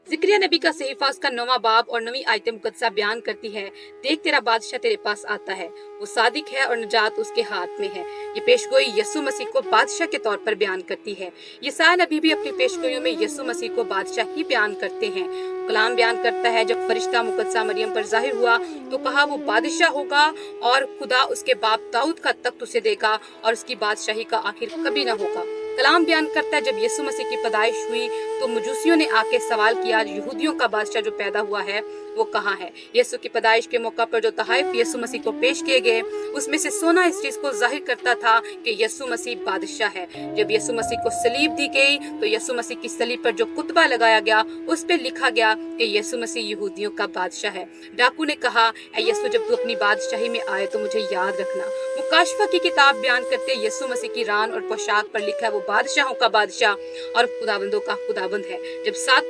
ज़िक्रिया नबी का सहीफा उसका 9वां बाब और 9वीं आयत मुकद्दसा बयान करती है, देख तेरा बादशाह तेरे पास आता है, वो सादिक है और नजात उसके हाथ में है। ये पेशगोई यीशु मसीह को बादशाह के तौर पर बयान करती है। यसायाह नबी भी अपनी पेशगोइयों में यीशु मसीह को बादशाह ही बयान करते हैं। कलाम बयान करता है, जब फरिश्ता मुकद्दसा मरियम पर जाहिर हुआ तो कहा वो बादशाह होगा और खुदा उसके बाप दाऊद का तख्त उसे देगा और उसकी बादशाही का आखिर कभी न होगा। कलाम बयान करता है, जब यीशु मसीह की पैदाइश हुई तो मजूसियों ने आके सवाल किया, यहूदियों का बादशाह जो पैदा हुआ है वो कहाँ है। यीशु की पैदाइश के मौका पर जो तहाइफ यीशु मसीह को पेश किए गए उसमें से सोना इस चीज को जाहिर करता था कि यीशु मसीह बादशाह है। जब यीशु मसीह को सलीब दी गई तो यीशु मसीह की सलीब पर जो कुतबा लगाया गया उस पे लिखा गया कि यीशु मसीह यहूदियों का बादशाह है। डाकू ने कहा, ऐ यीशु जब तू अपनी बादशाही में आए तो मुझे याद रखना। मुकाशफा की किताब बयान करते यीशु मसीह की रान और पोशाक पर लिखा है वो बादशाहों का बादशाह और खुदाबंदों का खुदाबंद है। जब 7